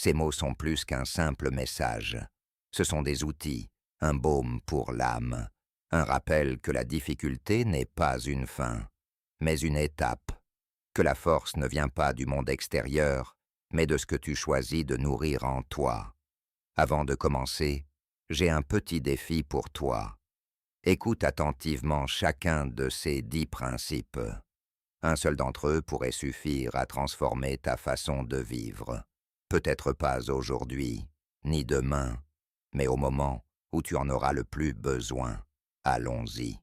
Ces mots sont plus qu'un simple message. Ce sont des outils, un baume pour l'âme, un rappel que la difficulté n'est pas une fin, mais une étape, que la force ne vient pas du monde extérieur, mais de ce que tu choisis de nourrir en toi. Avant de commencer, j'ai un petit défi pour toi. Écoute attentivement chacun de ces 10 principes. Un seul d'entre eux pourrait suffire à transformer ta façon de vivre. Peut-être pas aujourd'hui, ni demain, mais au moment où tu en auras le plus besoin. Allons-y.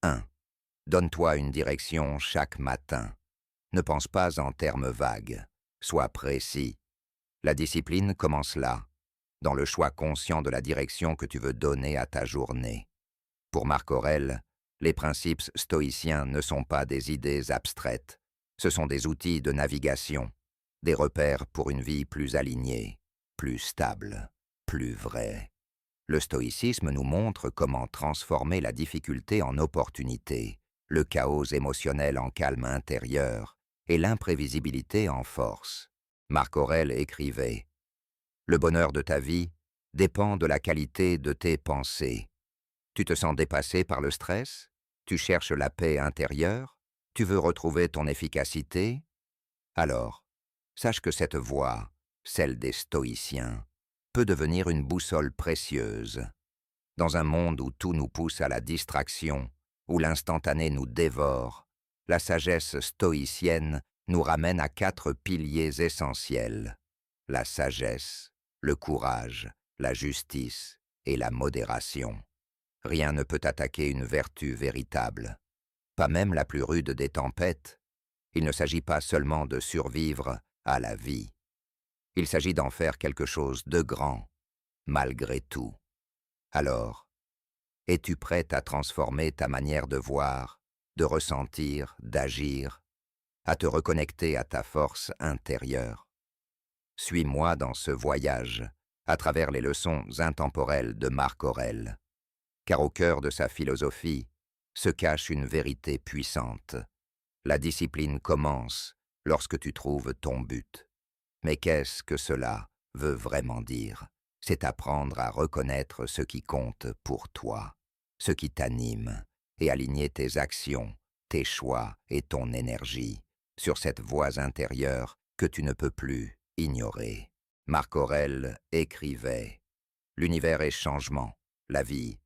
1. Donne-toi une direction chaque matin. Ne pense pas en termes vagues. Sois précis. La discipline commence là, dans le choix conscient de la direction que tu veux donner à ta journée. Pour Marc Aurèle, les principes stoïciens ne sont pas des idées abstraites, ce sont des outils de navigation, des repères pour une vie plus alignée, plus stable, plus vraie. Le stoïcisme nous montre comment transformer la difficulté en opportunité, le chaos émotionnel en calme intérieur et l'imprévisibilité en force. Marc Aurèle écrivait « Le bonheur de ta vie dépend de la qualité de tes pensées. Tu te sens dépassé par le stress? Tu cherches la paix intérieure? Tu veux retrouver ton efficacité? Alors, sache que cette voie, celle des stoïciens, peut devenir une boussole précieuse. Dans un monde où tout nous pousse à la distraction, où l'instantané nous dévore, la sagesse stoïcienne nous ramène à 4 piliers essentiels: la sagesse, le courage, la justice et la modération. Rien ne peut attaquer une vertu véritable, pas même la plus rude des tempêtes. Il ne s'agit pas seulement de survivre à la vie. Il s'agit d'en faire quelque chose de grand, malgré tout. Alors, es-tu prête à transformer ta manière de voir, de ressentir, d'agir, à te reconnecter à ta force intérieure? Suis-moi dans ce voyage, à travers les leçons intemporelles de Marc Aurèle. Car au cœur de sa philosophie se cache une vérité puissante. La discipline commence lorsque tu trouves ton but. Mais qu'est-ce que cela veut vraiment dire? C'est apprendre à reconnaître ce qui compte pour toi, ce qui t'anime, et aligner tes actions, tes choix et ton énergie sur cette voie intérieure que tu ne peux plus ignorer. Marc Aurèle écrivait « L'univers est changement, la vie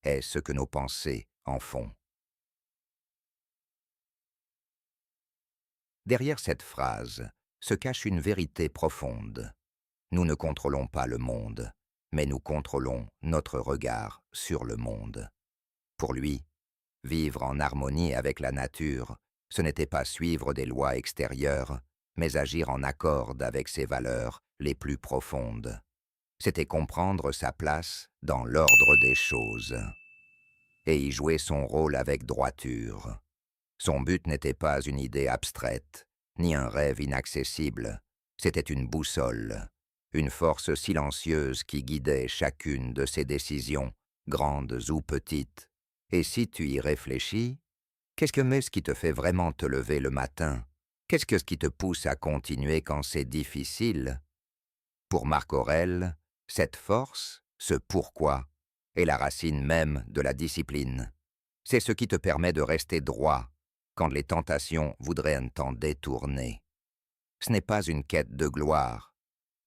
est ce que nos pensées en font. » Derrière cette phrase se cache une vérité profonde. Nous ne contrôlons pas le monde, mais nous contrôlons notre regard sur le monde. Pour lui, vivre en harmonie avec la nature, ce n'était pas suivre des lois extérieures, mais agir en accord avec ses valeurs les plus profondes. C'était comprendre sa place dans l'ordre des choses et y jouer son rôle avec droiture. Son but n'était pas une idée abstraite, ni un rêve inaccessible, c'était une boussole, une force silencieuse qui guidait chacune de ses décisions, grandes ou petites. Et si tu y réfléchis, qu'est-ce qui te fait vraiment te lever le matin? Qu'est-ce qui te pousse à continuer quand c'est difficile? Pour Marc Aurèle, cette force, ce pourquoi, est la racine même de la discipline. C'est ce qui te permet de rester droit quand les tentations voudraient t'en détourner. Ce n'est pas une quête de gloire,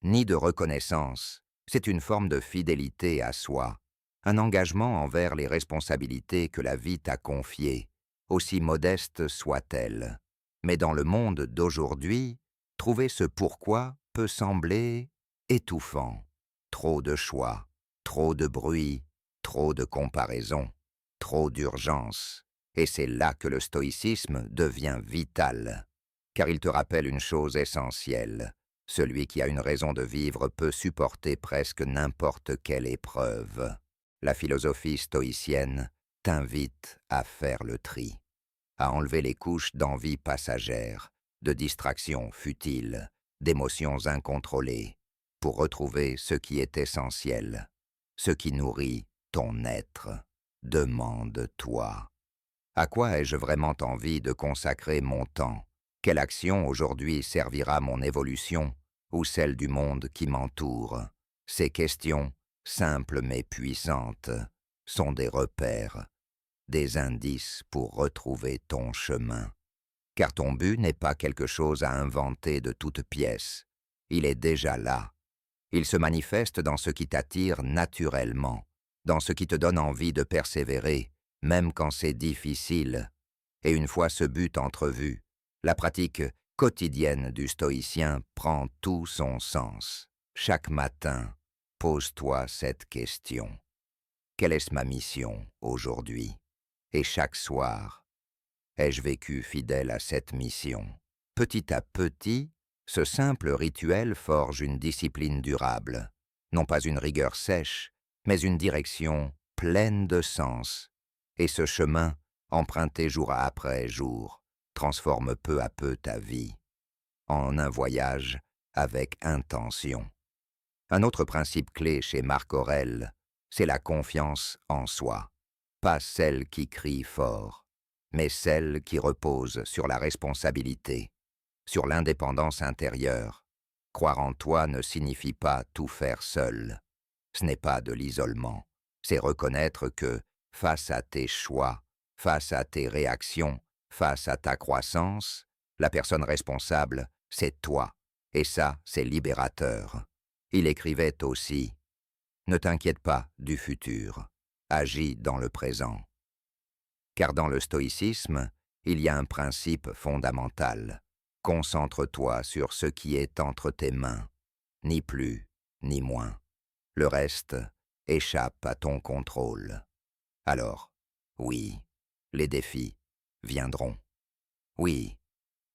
ni de reconnaissance, c'est une forme de fidélité à soi, un engagement envers les responsabilités que la vie t'a confiées, aussi modestes soient-elles. Mais dans le monde d'aujourd'hui, trouver ce pourquoi peut sembler étouffant. Trop de choix, trop de bruit, trop de comparaisons, trop d'urgence. Et c'est là que le stoïcisme devient vital, car il te rappelle une chose essentielle. Celui qui a une raison de vivre peut supporter presque n'importe quelle épreuve. La philosophie stoïcienne t'invite à faire le tri, à enlever les couches d'envie passagère, de distractions futiles, d'émotions incontrôlées, pour retrouver ce qui est essentiel, ce qui nourrit ton être. Demande-toi. À quoi ai-je vraiment envie de consacrer mon temps? Quelle action aujourd'hui servira mon évolution? ou celle du monde qui m'entoure. Ces questions, simples mais puissantes, sont des repères, des indices pour retrouver ton chemin. Car ton but n'est pas quelque chose à inventer de toutes pièces. Il est déjà là. Il se manifeste dans ce qui t'attire naturellement, dans ce qui te donne envie de persévérer, même quand c'est difficile. Et une fois ce but entrevu, la pratique quotidienne du stoïcien prend tout son sens. Chaque matin, pose-toi cette question. Quelle est ma mission aujourd'hui? Et chaque soir, ai-je vécu fidèle à cette mission? Petit à petit, ce simple rituel forge une discipline durable, non pas une rigueur sèche, mais une direction pleine de sens. Et ce chemin, emprunté jour après jour, transforme peu à peu ta vie en un voyage avec intention. Un autre principe clé chez Marc Aurèle, c'est la confiance en soi. Pas celle qui crie fort, mais celle qui repose sur la responsabilité, sur l'indépendance intérieure. Croire en toi ne signifie pas tout faire seul. Ce n'est pas de l'isolement. C'est reconnaître que, face à tes choix, face à tes réactions, face à ta croissance, la personne responsable, c'est toi. Et ça, c'est libérateur. Il écrivait aussi « Ne t'inquiète pas du futur, agis dans le présent ». Car dans le stoïcisme, il y a un principe fondamental. Concentre-toi sur ce qui est entre tes mains, ni plus, ni moins. Le reste échappe à ton contrôle. Alors, oui, les défis viendront. Oui,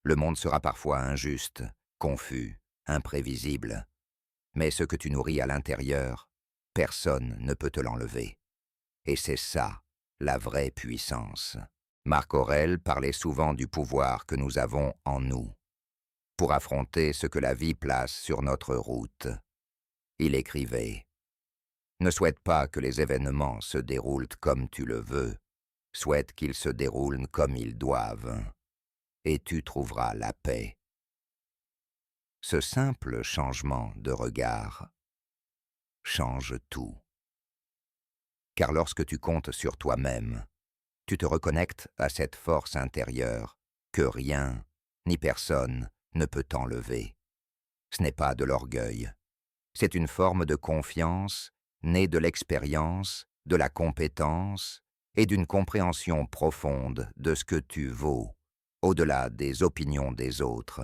le monde sera parfois injuste, confus, imprévisible. Mais ce que tu nourris à l'intérieur, personne ne peut te l'enlever. Et c'est ça, la vraie puissance. Marc Aurèle parlait souvent du pouvoir que nous avons en nous, pour affronter ce que la vie place sur notre route. Il écrivait « Ne souhaite pas que les événements se déroulent comme tu le veux, souhaite qu'ils se déroulent comme ils doivent, et tu trouveras la paix. » Ce simple changement de regard change tout. Car lorsque tu comptes sur toi-même, tu te reconnectes à cette force intérieure que rien, ni personne, ne peut t'enlever. Ce n'est pas de l'orgueil. C'est une forme de confiance née de l'expérience, de la compétence et d'une compréhension profonde de ce que tu vaux, au-delà des opinions des autres.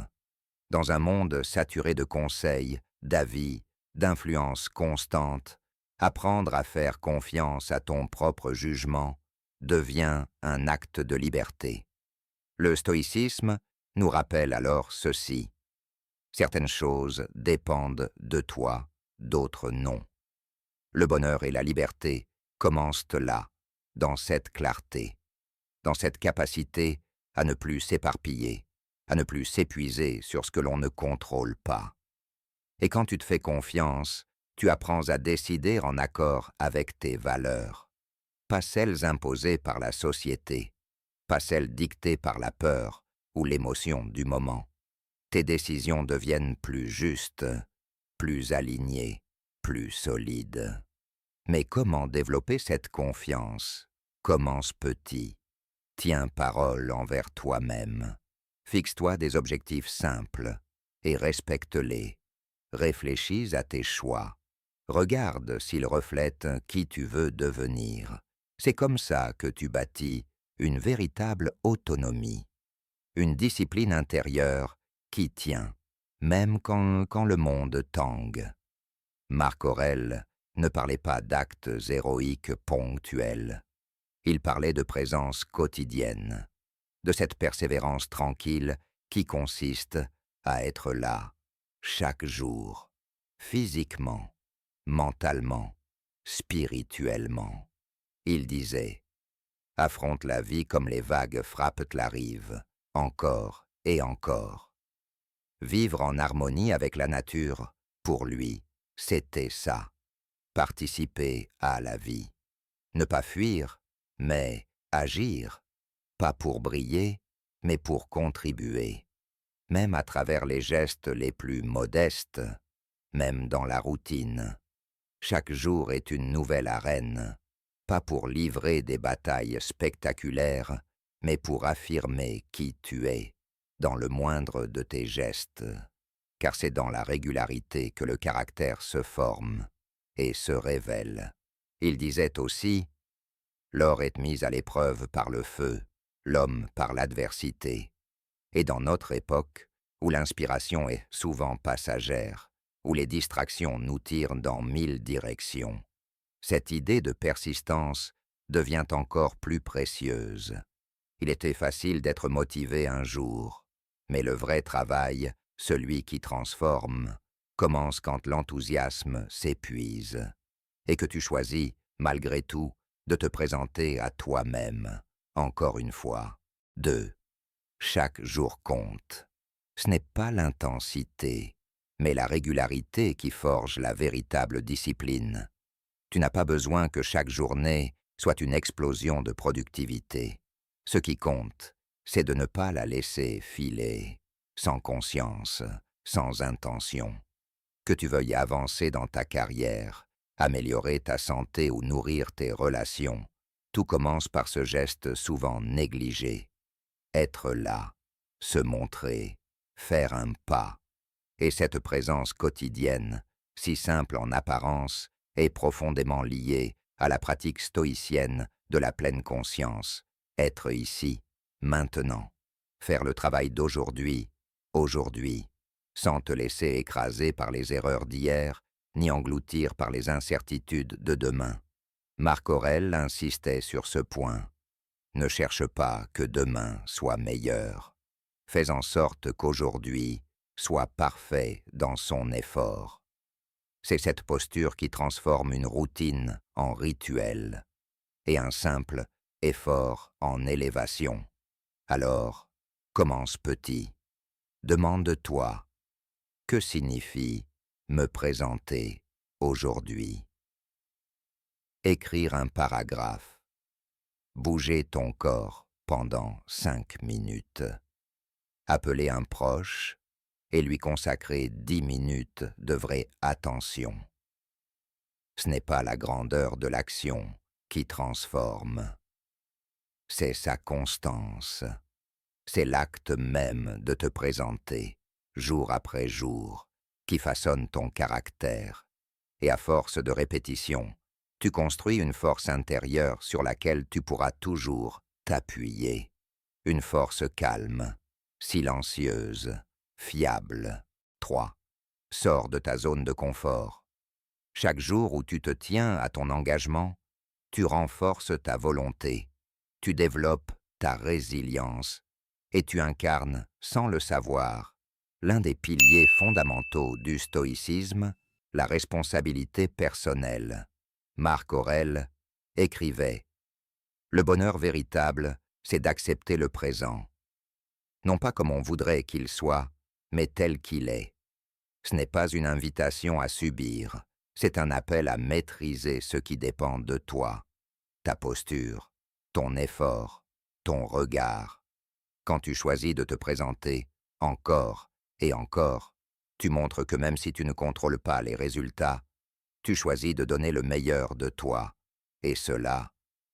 Dans un monde saturé de conseils, d'avis, d'influences constantes, apprendre à faire confiance à ton propre jugement devient un acte de liberté. Le stoïcisme nous rappelle alors ceci. Certaines choses dépendent de toi, d'autres non. Le bonheur et la liberté commencent là, dans cette clarté, dans cette capacité à ne plus s'éparpiller, à ne plus s'épuiser sur ce que l'on ne contrôle pas. Et quand tu te fais confiance, tu apprends à décider en accord avec tes valeurs, pas celles imposées par la société, pas celles dictées par la peur ou l'émotion du moment. Tes décisions deviennent plus justes, plus alignées, plus solides. Mais comment développer cette confiance? Commence petit. Tiens parole envers toi-même. Fixe-toi des objectifs simples et respecte-les. Réfléchis à tes choix. Regarde s'ils reflètent qui tu veux devenir. C'est comme ça que tu bâtis une véritable autonomie, une discipline intérieure qui tient, même quand le monde tangue. Marc Aurèle ne parlait pas d'actes héroïques ponctuels. Il parlait de présence quotidienne, de cette persévérance tranquille qui consiste à être là, chaque jour, physiquement, mentalement, spirituellement. Il disait « Affronte la vie comme les vagues frappent la rive, encore et encore. » Vivre en harmonie avec la nature, pour lui, c'était ça. Participer à la vie. Ne pas fuir, mais agir. Pas pour briller, mais pour contribuer. même à travers les gestes les plus modestes, même dans la routine. Chaque jour est une nouvelle arène, pas pour livrer des batailles spectaculaires, mais pour affirmer qui tu es, dans le moindre de tes gestes, car c'est dans la régularité que le caractère se forme et se révèle. Il disait aussi « L'or est mis à l'épreuve par le feu, l'homme par l'adversité. » Et dans notre époque, où l'inspiration est souvent passagère, où les distractions nous tirent dans 1000 directions, cette idée de persistance devient encore plus précieuse. Il était facile d'être motivé un jour, mais le vrai travail, celui qui transforme, commence quand l'enthousiasme s'épuise et que tu choisis, malgré tout, de te présenter à toi-même, encore une fois. 2. Chaque jour compte. Ce n'est pas l'intensité, mais la régularité qui forge la véritable discipline. Tu n'as pas besoin que chaque journée soit une explosion de productivité. Ce qui compte, c'est de ne pas la laisser filer, sans conscience, sans intention. Que tu veuilles avancer dans ta carrière, améliorer ta santé ou nourrir tes relations, tout commence par ce geste souvent négligé. Être là, se montrer, faire un pas. Et cette présence quotidienne, si simple en apparence, est profondément liée à la pratique stoïcienne de la pleine conscience. Être ici, maintenant. Faire le travail d'aujourd'hui, aujourd'hui, sans te laisser écraser par les erreurs d'hier, ni engloutir par les incertitudes de demain. Marc Aurèle insistait sur ce point. Ne cherche pas que demain soit meilleur. Fais en sorte qu'aujourd'hui soit parfait dans son effort. C'est cette posture qui transforme une routine en rituel et un simple effort en élévation. Alors, commence petit. Demande-toi, que signifie me présenter aujourd'hui? Écrire un paragraphe. Bouger ton corps pendant 5 minutes. Appeler un proche et lui consacrer 10 minutes de vraie attention. Ce n'est pas la grandeur de l'action qui transforme, c'est sa constance. C'est l'acte même de te présenter, jour après jour, qui façonne ton caractère. Et à force de répétition, tu construis une force intérieure sur laquelle tu pourras toujours t'appuyer. Une force calme, silencieuse, fiable. 3. Sors de ta zone de confort. Chaque jour où tu te tiens à ton engagement, tu renforces ta volonté, tu développes ta résilience et tu incarnes, sans le savoir, l'un des piliers fondamentaux du stoïcisme, la responsabilité personnelle. Marc Aurèle écrivait « Le bonheur véritable, c'est d'accepter le présent. Non pas comme on voudrait qu'il soit, mais tel qu'il est. Ce n'est pas une invitation à subir, c'est un appel à maîtriser ce qui dépend de toi, ta posture, ton effort, ton regard. Quand tu choisis de te présenter encore et encore, tu montres que même si tu ne contrôles pas les résultats, tu choisis de donner le meilleur de toi, et cela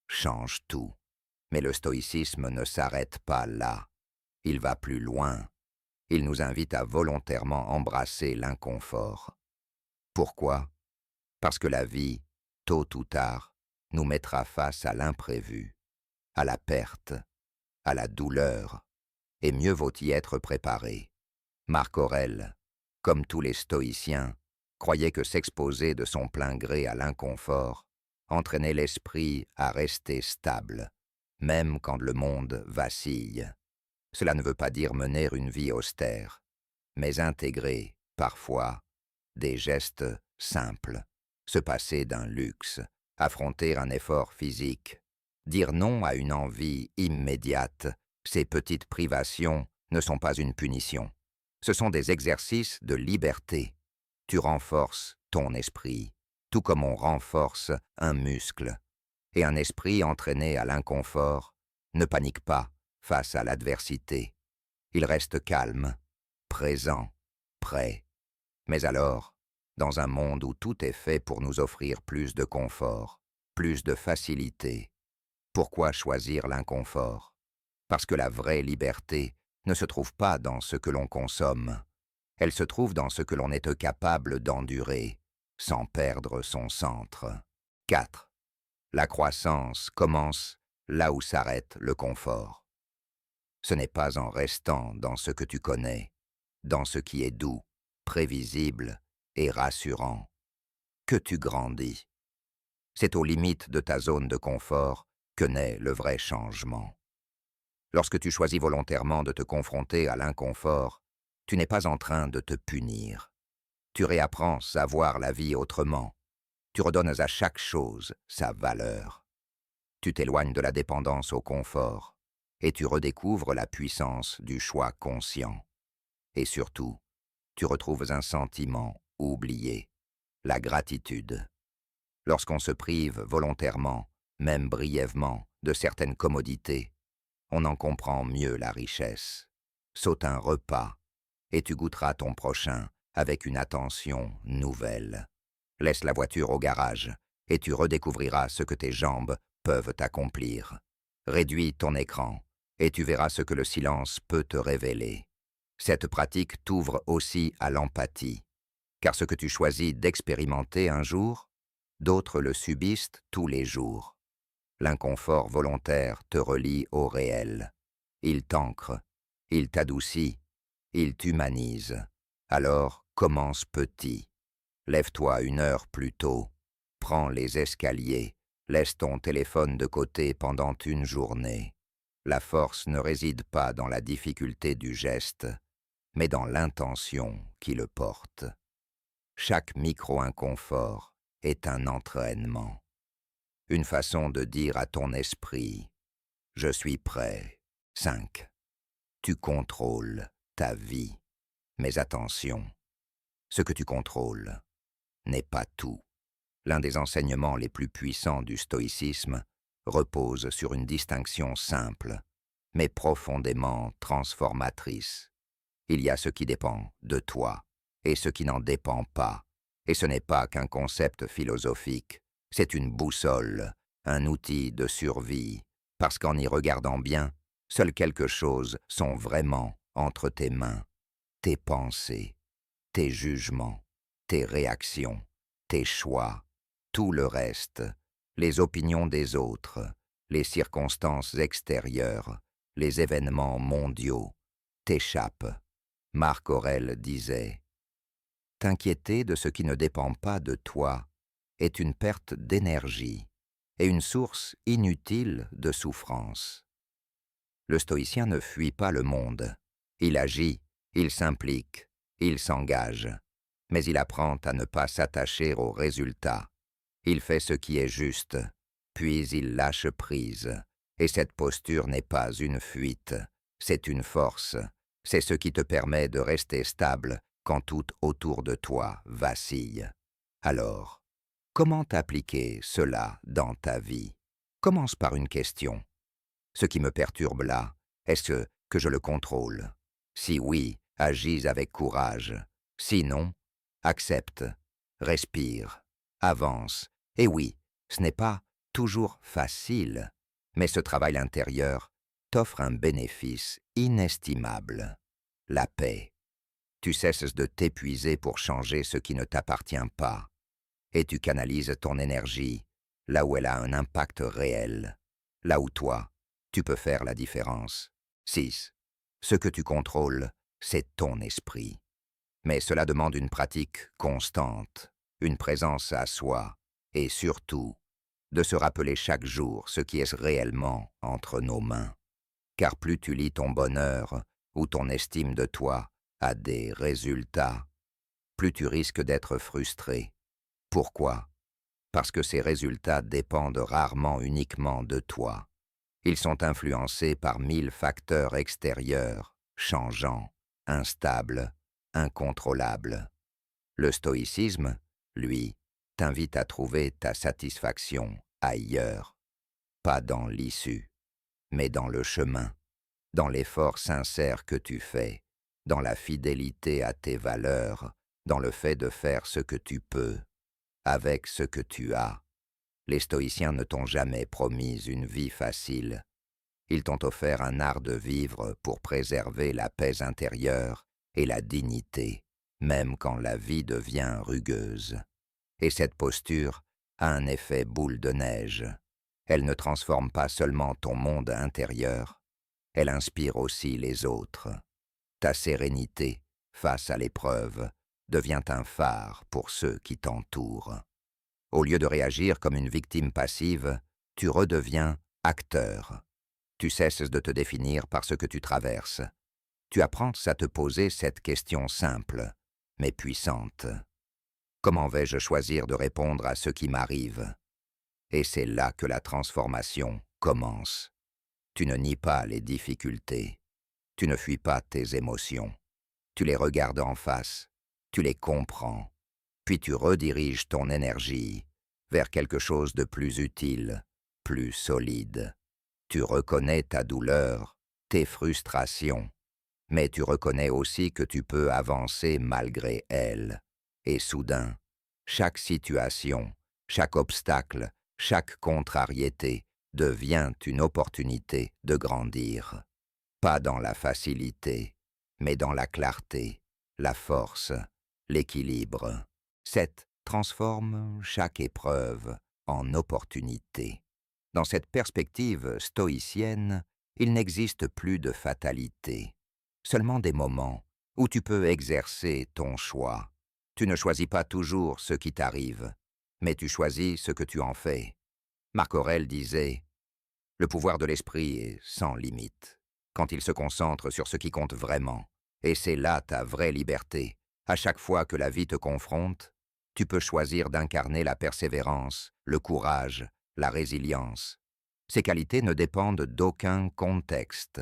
change tout. Mais le stoïcisme ne s'arrête pas là. Il va plus loin. Il nous invite à volontairement embrasser l'inconfort. Pourquoi? Parce que la vie, tôt ou tard, nous mettra face à l'imprévu, à la perte, à la douleur, et mieux vaut y être préparé. Marc Aurèle, comme tous les stoïciens, croyait que s'exposer de son plein gré à l'inconfort entraînait l'esprit à rester stable, même quand le monde vacille. Cela ne veut pas dire mener une vie austère, mais intégrer, parfois, des gestes simples, se passer d'un luxe, affronter un effort physique, dire non à une envie immédiate. Ces petites privations ne sont pas une punition. Ce sont des exercices de liberté. Tu renforces ton esprit, tout comme on renforce un muscle. Et un esprit entraîné à l'inconfort ne panique pas face à l'adversité. Il reste calme, présent, prêt. Mais alors, dans un monde où tout est fait pour nous offrir plus de confort, plus de facilité, pourquoi choisir l'inconfort? Parce que la vraie liberté ne se trouve pas dans ce que l'on consomme, elle se trouve dans ce que l'on est capable d'endurer, sans perdre son centre. 4. La croissance commence là où s'arrête le confort. Ce n'est pas en restant dans ce que tu connais, dans ce qui est doux, prévisible et rassurant, que tu grandis. C'est aux limites de ta zone de confort que naît le vrai changement. Lorsque tu choisis volontairement de te confronter à l'inconfort, tu n'es pas en train de te punir. Tu réapprends à voir la vie autrement. Tu redonnes à chaque chose sa valeur. Tu t'éloignes de la dépendance au confort et tu redécouvres la puissance du choix conscient. Et surtout, tu retrouves un sentiment oublié, la gratitude. Lorsqu'on se prive volontairement, même brièvement, de certaines commodités, on en comprend mieux la richesse. Saute un repas, et tu goûteras ton prochain avec une attention nouvelle. Laisse la voiture au garage, et tu redécouvriras ce que tes jambes peuvent accomplir. Réduis ton écran, et tu verras ce que le silence peut te révéler. Cette pratique t'ouvre aussi à l'empathie, car ce que tu choisis d'expérimenter un jour, d'autres le subissent tous les jours. L'inconfort volontaire te relie au réel. Il t'ancre, il t'adoucit, il t'humanise. Alors commence petit. Lève-toi 1 heure plus tôt. Prends les escaliers. Laisse ton téléphone de côté pendant une journée. La force ne réside pas dans la difficulté du geste, mais dans l'intention qui le porte. Chaque micro-inconfort est un entraînement. Une façon de dire à ton esprit « Je suis prêt ». 5. Tu contrôles ta vie. Mais attention, ce que tu contrôles n'est pas tout. L'un des enseignements les plus puissants du stoïcisme repose sur une distinction simple, mais profondément transformatrice. Il y a ce qui dépend de toi et ce qui n'en dépend pas. Et ce n'est pas qu'un concept philosophique, c'est une boussole, un outil de survie, parce qu'en y regardant bien, seules quelques choses sont vraiment entre tes mains. Tes pensées, tes jugements, tes réactions, tes choix, tout le reste, les opinions des autres, les circonstances extérieures, les événements mondiaux, t'échappent. Marc Aurèle disait « T'inquiéter de ce qui ne dépend pas de toi est une perte d'énergie et une source inutile de souffrance. » Le stoïcien ne fuit pas le monde. Il agit, il s'implique, il s'engage, mais il apprend à ne pas s'attacher aux résultats. Il fait ce qui est juste, puis il lâche prise. Et cette posture n'est pas une fuite, c'est une force. C'est ce qui te permet de rester stable quand tout autour de toi vacille. Alors, comment appliquer cela dans ta vie? Commence par une question. Ce qui me perturbe là, est-ce que je le contrôle? Si oui, agis avec courage. Sinon, accepte, respire, avance. Et oui, ce n'est pas toujours facile, mais ce travail intérieur t'offre un bénéfice inestimable, la paix. Tu cesses de t'épuiser pour changer ce qui ne t'appartient pas, et tu canalises ton énergie là où elle a un impact réel, là où toi, tu peux faire la différence. 6. Ce que tu contrôles, c'est ton esprit. Mais cela demande une pratique constante, une présence à soi, et surtout, de se rappeler chaque jour ce qui est réellement entre nos mains. Car plus tu lis ton bonheur ou ton estime de toi à des résultats, plus tu risques d'être frustré. Pourquoi? Parce que ces résultats dépendent rarement uniquement de toi. Ils sont influencés par 1000 facteurs extérieurs, changeants, instables, incontrôlables. Le stoïcisme, lui, t'invite à trouver ta satisfaction ailleurs, pas dans l'issue, mais dans le chemin, dans l'effort sincère que tu fais, dans la fidélité à tes valeurs, dans le fait de faire ce que tu peux, avec ce que tu as. Les stoïciens ne t'ont jamais promis une vie facile. Ils t'ont offert un art de vivre pour préserver la paix intérieure et la dignité, même quand la vie devient rugueuse. Et cette posture a un effet boule de neige. Elle ne transforme pas seulement ton monde intérieur, elle inspire aussi les autres. Ta sérénité, face à l'épreuve, devient un phare pour ceux qui t'entourent. Au lieu de réagir comme une victime passive, tu redeviens acteur. Tu cesses de te définir par ce que tu traverses. Tu apprends à te poser cette question simple, mais puissante. Comment vais-je choisir de répondre à ce qui m'arrive? Et c'est là que la transformation commence. Tu ne nies pas les difficultés. Tu ne fuis pas tes émotions. Tu les regardes en face. Tu les comprends. Puis tu rediriges ton énergie vers quelque chose de plus utile, plus solide. Tu reconnais ta douleur, tes frustrations, mais tu reconnais aussi que tu peux avancer malgré elles. Et soudain, chaque situation, chaque obstacle, chaque contrariété devient une opportunité de grandir. Pas dans la facilité, mais dans la clarté, la force, l'équilibre. Cette transforme chaque épreuve en opportunité. Dans cette perspective stoïcienne, il n'existe plus de fatalité, seulement des moments où tu peux exercer ton choix. Tu ne choisis pas toujours ce qui t'arrive, mais tu choisis ce que tu en fais. Marc Aurèle disait « Le pouvoir de l'esprit est sans limite, quand il se concentre sur ce qui compte vraiment, et c'est là ta vraie liberté. À chaque fois que la vie te confronte, tu peux choisir d'incarner la persévérance, le courage, la résilience. Ces qualités ne dépendent d'aucun contexte.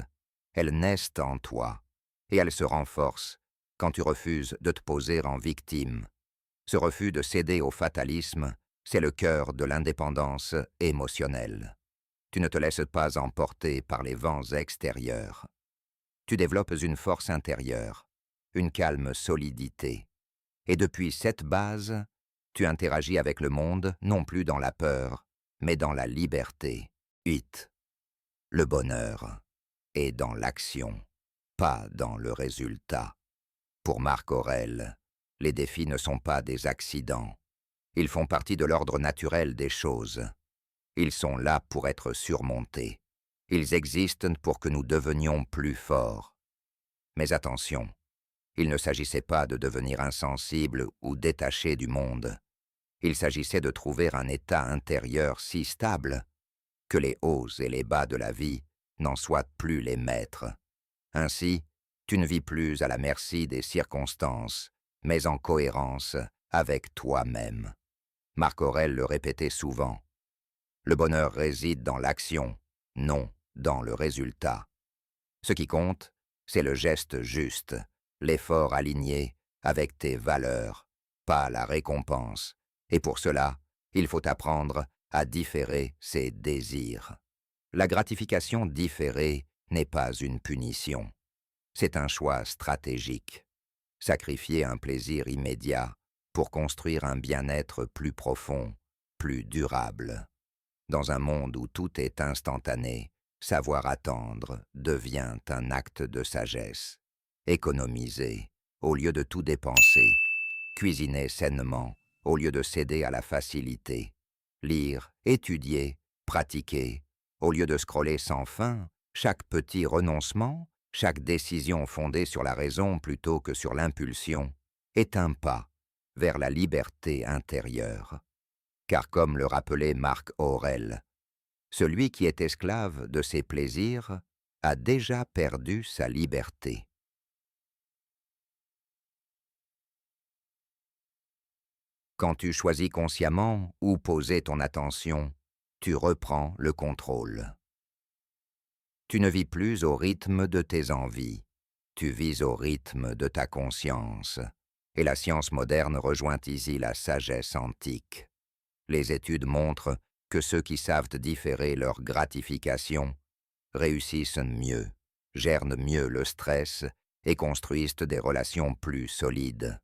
Elles naissent en toi, et elles se renforcent quand tu refuses de te poser en victime. Ce refus de céder au fatalisme, c'est le cœur de l'indépendance émotionnelle. Tu ne te laisses pas emporter par les vents extérieurs. Tu développes une force intérieure, une calme solidité. Et depuis cette base, tu interagis avec le monde non plus dans la peur, mais dans la liberté. 8. Le bonheur est dans l'action, pas dans le résultat. Pour Marc Aurèle, les défis ne sont pas des accidents. Ils font partie de l'ordre naturel des choses. Ils sont là pour être surmontés. Ils existent pour que nous devenions plus forts. Mais attention, il ne s'agissait pas de devenir insensible ou détaché du monde. Il s'agissait de trouver un état intérieur si stable que les hauts et les bas de la vie n'en soient plus les maîtres. Ainsi, tu ne vis plus à la merci des circonstances, mais en cohérence avec toi-même. Marc Aurèle le répétait souvent. Le bonheur réside dans l'action, non dans le résultat. Ce qui compte, c'est le geste juste, l'effort aligné avec tes valeurs, pas la récompense. Et pour cela, il faut apprendre à différer ses désirs. La gratification différée n'est pas une punition. C'est un choix stratégique. Sacrifier un plaisir immédiat pour construire un bien-être plus profond, plus durable. Dans un monde où tout est instantané, savoir attendre devient un acte de sagesse. Économiser au lieu de tout dépenser. Cuisiner sainement au lieu de céder à la facilité. Lire, étudier, pratiquer. Au lieu de scroller sans fin, chaque petit renoncement, chaque décision fondée sur la raison plutôt que sur l'impulsion, est un pas vers la liberté intérieure. Car comme le rappelait Marc Aurèle, celui qui est esclave de ses plaisirs a déjà perdu sa liberté. Quand tu choisis consciemment où poser ton attention, tu reprends le contrôle. Tu ne vis plus au rythme de tes envies, tu vis au rythme de ta conscience. Et la science moderne rejoint ici la sagesse antique. Les études montrent que ceux qui savent différer leur gratification réussissent mieux, gèrent mieux le stress et construisent des relations plus solides.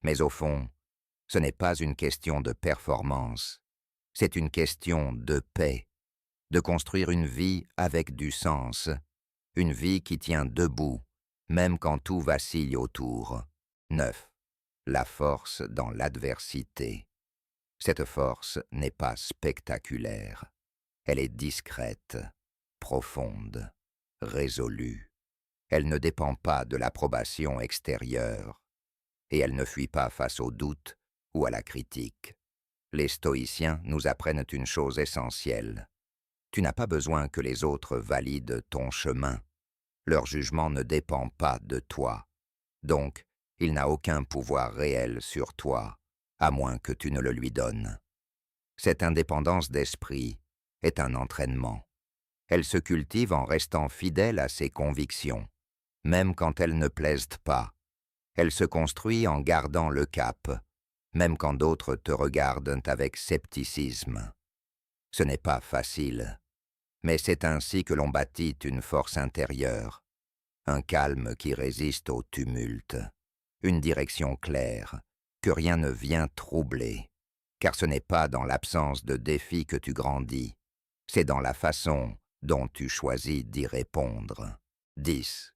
Mais au fond, ce n'est pas une question de performance, c'est une question de paix, de construire une vie avec du sens, une vie qui tient debout, même quand tout vacille autour. 9. La force dans l'adversité. Cette force n'est pas spectaculaire, elle est discrète, profonde, résolue. Elle ne dépend pas de l'approbation extérieure, et elle ne fuit pas face au doute ou à la critique. Les stoïciens nous apprennent une chose essentielle. Tu n'as pas besoin que les autres valident ton chemin. Leur jugement ne dépend pas de toi. Donc, il n'a aucun pouvoir réel sur toi, à moins que tu ne le lui donnes. Cette indépendance d'esprit est un entraînement. Elle se cultive en restant fidèle à ses convictions, même quand elles ne plaisent pas. Elle se construit en gardant le cap, même quand d'autres te regardent avec scepticisme. Ce n'est pas facile, mais c'est ainsi que l'on bâtit une force intérieure, un calme qui résiste au tumulte, une direction claire, que rien ne vient troubler, car ce n'est pas dans l'absence de défis que tu grandis, c'est dans la façon dont tu choisis d'y répondre. 10.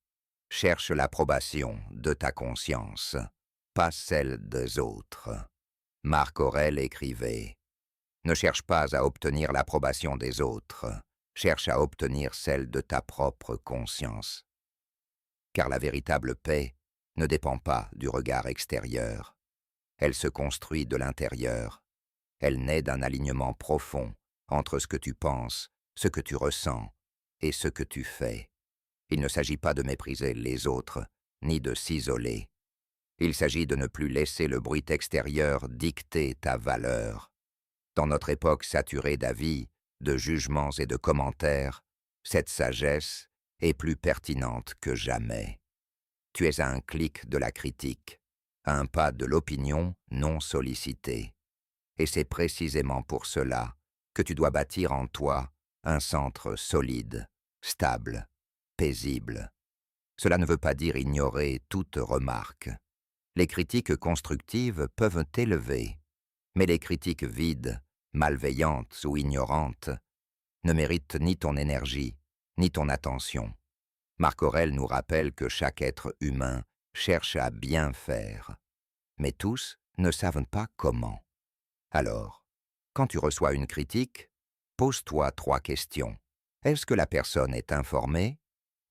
Cherche l'approbation de ta conscience, pas celle des autres. Marc Aurèle écrivait « Ne cherche pas à obtenir l'approbation des autres, cherche à obtenir celle de ta propre conscience. » Car la véritable paix ne dépend pas du regard extérieur. Elle se construit de l'intérieur. Elle naît d'un alignement profond entre ce que tu penses, ce que tu ressens et ce que tu fais. Il ne s'agit pas de mépriser les autres, ni de s'isoler. Il s'agit de ne plus laisser le bruit extérieur dicter ta valeur. Dans notre époque saturée d'avis, de jugements et de commentaires, cette sagesse est plus pertinente que jamais. Tu es à un clic de la critique, à un pas de l'opinion non sollicitée. Et c'est précisément pour cela que tu dois bâtir en toi un centre solide, stable, paisible. Cela ne veut pas dire ignorer toute remarque. Les critiques constructives peuvent t'élever, mais les critiques vides, malveillantes ou ignorantes ne méritent ni ton énergie, ni ton attention. Marc Aurèle nous rappelle que chaque être humain cherche à bien faire, mais tous ne savent pas comment. Alors, quand tu reçois une critique, pose-toi 3 questions. Est-ce que la personne est informée?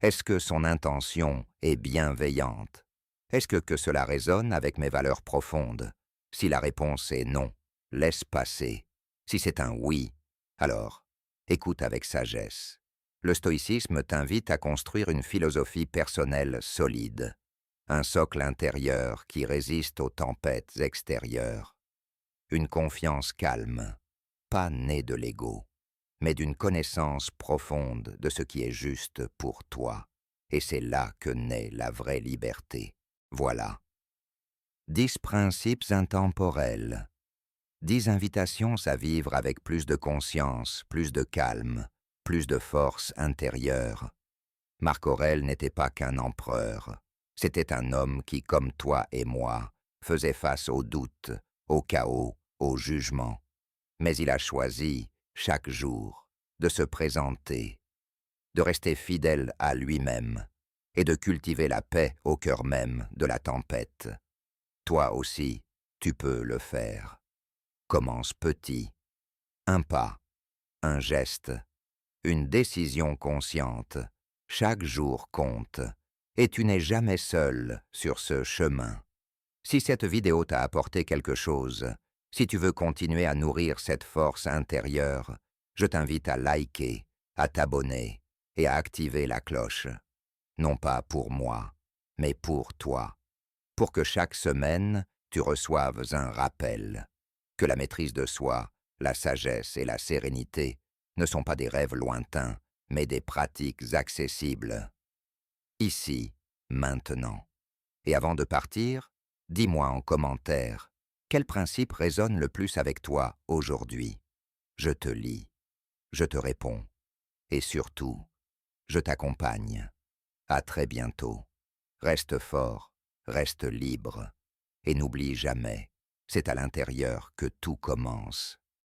Est-ce que son intention est bienveillante? Est-ce que cela résonne avec mes valeurs profondes? Si la réponse est non, laisse passer. Si c'est un oui, alors écoute avec sagesse. Le stoïcisme t'invite à construire une philosophie personnelle solide, un socle intérieur qui résiste aux tempêtes extérieures. Une confiance calme, pas née de l'ego, mais d'une connaissance profonde de ce qui est juste pour toi. Et c'est là que naît la vraie liberté. Voilà. 10 principes intemporels. 10 invitations à vivre avec plus de conscience, plus de calme, plus de force intérieure. Marc Aurèle n'était pas qu'un empereur. C'était un homme qui, comme toi et moi, faisait face aux doutes, au chaos, au jugement. Mais il a choisi, chaque jour, de se présenter, de rester fidèle à lui-même et de cultiver la paix au cœur même de la tempête. Toi aussi, tu peux le faire. Commence petit. Un pas, un geste, une décision consciente. Chaque jour compte, et tu n'es jamais seul sur ce chemin. Si cette vidéo t'a apporté quelque chose, si tu veux continuer à nourrir cette force intérieure, je t'invite à liker, à t'abonner et à activer la cloche. Non pas pour moi, mais pour toi. Pour que chaque semaine, tu reçoives un rappel. Que la maîtrise de soi, la sagesse et la sérénité ne sont pas des rêves lointains, mais des pratiques accessibles. Ici, maintenant. Et avant de partir, dis-moi en commentaire, quel principe résonne le plus avec toi aujourd'hui? Je te lis, je te réponds, et surtout, je t'accompagne. À très bientôt. Reste fort, reste libre, et n'oublie jamais, c'est à l'intérieur que tout commence.